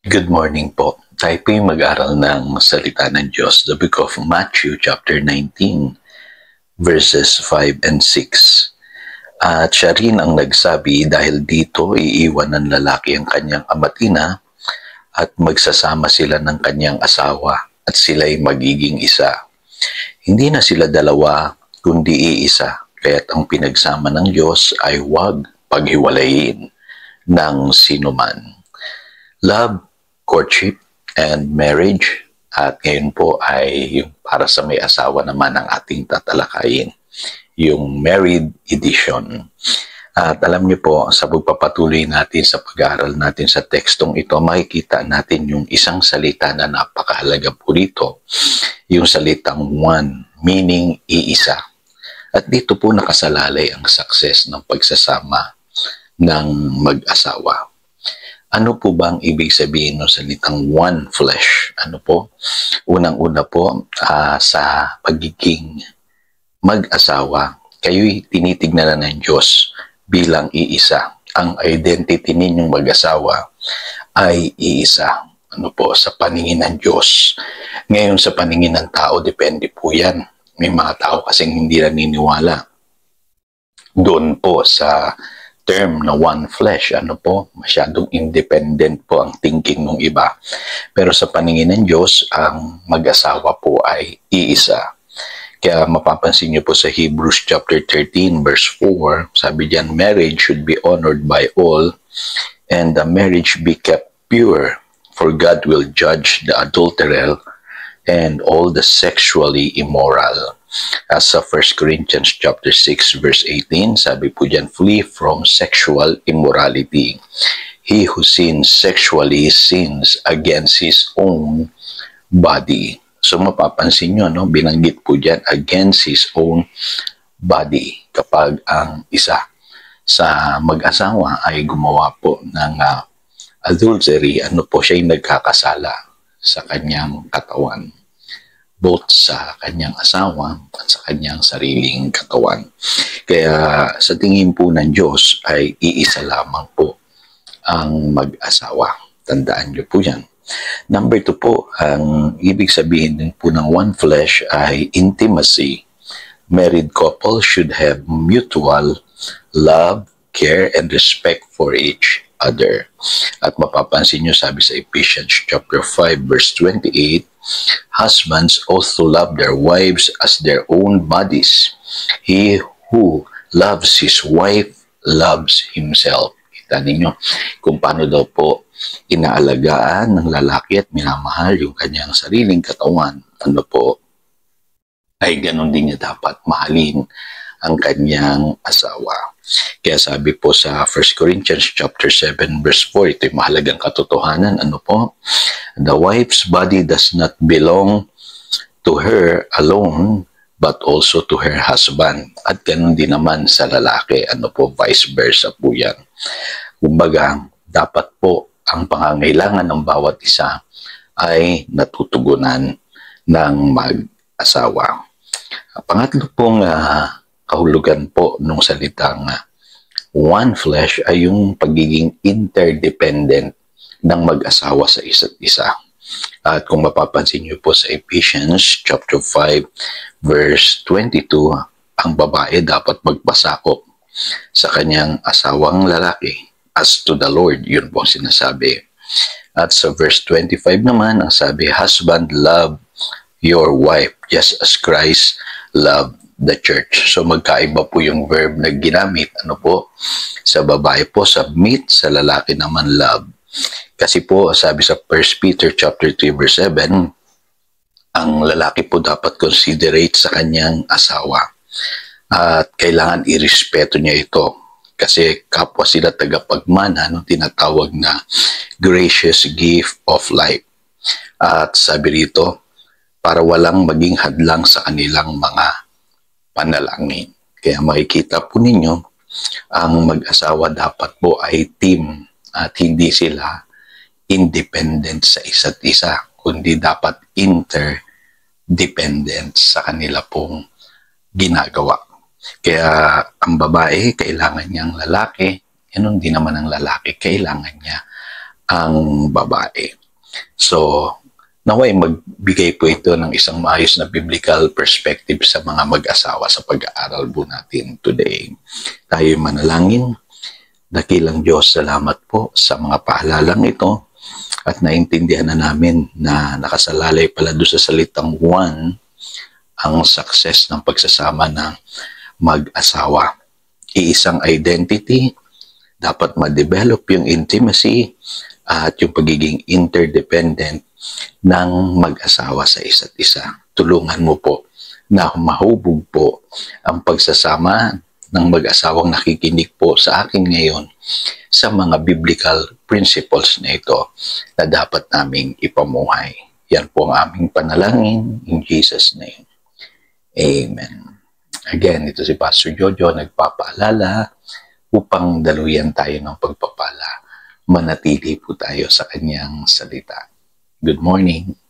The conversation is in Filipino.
Good morning po. Tayo po'y mag-aral ng salita ng Diyos, the book of Matthew chapter 19, verses 5 and 6. At siya rin ang nagsabi, dahil dito iiwan ng lalaki ang kanyang ama't ina at magsasama sila ng kanyang asawa at sila'y magiging isa. Hindi na sila dalawa, kundi iisa. Kaya't ang pinagsama ng Diyos ay huwag paghiwalayin ng sinuman. Love, courtship, and marriage. At ngayon po ay yung para sa may asawa naman ang ating tatalakayin, yung married edition. At alam niyo po, sa pagpapatuloy natin sa pag-aaral natin sa tekstong ito, makikita natin yung isang salita na napakahalaga po dito, yung salitang one, meaning iisa. At dito po nakasalalay ang success ng pagsasama ng mag-asawa. Ano po ba ang ibig sabihin ng salitang one flesh? Ano po? Unang-una po, sa pagiging mag-asawa, kayo'y tinitignan na ng Diyos bilang iisa. Ang identity ninyong mag-asawa ay iisa. Ano po? Sa paningin ng Diyos. Ngayon sa paningin ng tao, depende po yan. May mga tao kasing hindi naniniwala doon po sa term na one flesh, ano po, masyadong independent po ang thinking ng iba. Pero sa paningin ng Diyos, ang mag-asawa po ay iisa. Kaya mapapansin niyo po sa Hebrews chapter 13 verse 4, sabi diyan, marriage should be honored by all and the marriage be kept pure, for God will judge the adulterer and all the sexually immoral. As sa 1 Corinthians chapter 6 verse 18, sabi po diyan, flee from sexual immorality. He who sins sexually sins against his own body. So mapapansin nyo, no, binanggit po diyan, against his own body. Kapag ang isa sa mag-asawa ay gumawa po ng adultery, ano po, siya'y nagkakasala sa kanyang katawan, both sa kanyang asawa at sa kanyang sariling katawan. Kaya sa tingin po ng Diyos ay iisa lamang po ang mag-asawa. Tandaan niyo po yan. Number 2 po, ang ibig sabihin din po ng one flesh ay intimacy. Married couple should have mutual love, care, and respect for each other. At mapapansin nyo, sabi sa Ephesians chapter 5 verse 28, husbands also love their wives as their own bodies. He who loves his wife loves himself. Kita ninyo kung paano daw po inaalagaan ng lalaki at minamahal yung kanyang sariling katawan. Ano po, ay ganun din niya dapat mahalin ang kanyang asawa. Kaya sabi po sa 1 Corinthians chapter 7 verse 4, ito yung mahalagang katotohanan. Ano po? The wife's body does not belong to her alone, but also to her husband. At ganun din naman sa lalaki. Ano po? Vice versa po yan. Kumbaga, dapat po ang pangangailangan ng bawat isa ay natutugunan ng mag-asawa. Pangatlo pong kahulugan po nung salitang one flesh ay yung pagiging interdependent ng mag-asawa sa isa't isa. At kung mapapansin niyo po sa Ephesians chapter 5 verse 22, ang babae dapat magpasakop sa kanyang asawang lalaki as to the Lord. Yun po ang sinasabi. At sa verse 25 naman, ang sabi, husband, love your wife just as Christ loved the church. So magkaiba po yung verb na ginamit. Ano po? Sa babae po, submit. Sa lalaki naman, love. Kasi po, sabi sa 1 Peter chapter 3 verse 7, ang lalaki po dapat considerate sa kanyang asawa. At kailangan irespeto niya ito. Kasi kapwa sila tagapagmana, tinatawag na gracious gift of life. At sabi rito, para walang maging hadlang sa kanilang mga panalangin. Kaya makikita po ninyo, ang mag-asawa dapat po ay team at hindi sila independent sa isa't isa, kundi dapat interdependent sa kanila pong ginagawa. Kaya ang babae, kailangan niyang lalaki, ganun din naman ang lalaki, kailangan niya ang babae. So, naway magbigay po ito ng isang maayos na biblical perspective sa mga mag-asawa sa pag-aaral po natin today. Tayo manalangin. Dakilang Diyos, salamat po sa mga paalalang ito at naintindihan na namin na nakasalalay pala doon sa salitang one ang success ng pagsasama ng mag-asawa. Iisang identity, dapat ma-develop yung intimacy at yung pagiging interdependent ng mag-asawa sa isa't isa. Tulungan mo po na mahubog po ang pagsasama ng mag-asawang nakikinig po sa akin ngayon sa mga biblical principles na ito na dapat naming ipamuhay. Yan po ang aming panalangin in Jesus' name. Amen. Again, ito si Pastor Jojo nagpapaalala upang daluyan tayo ng pagpapala. Manatili po tayo sa kanyang salita. Good morning.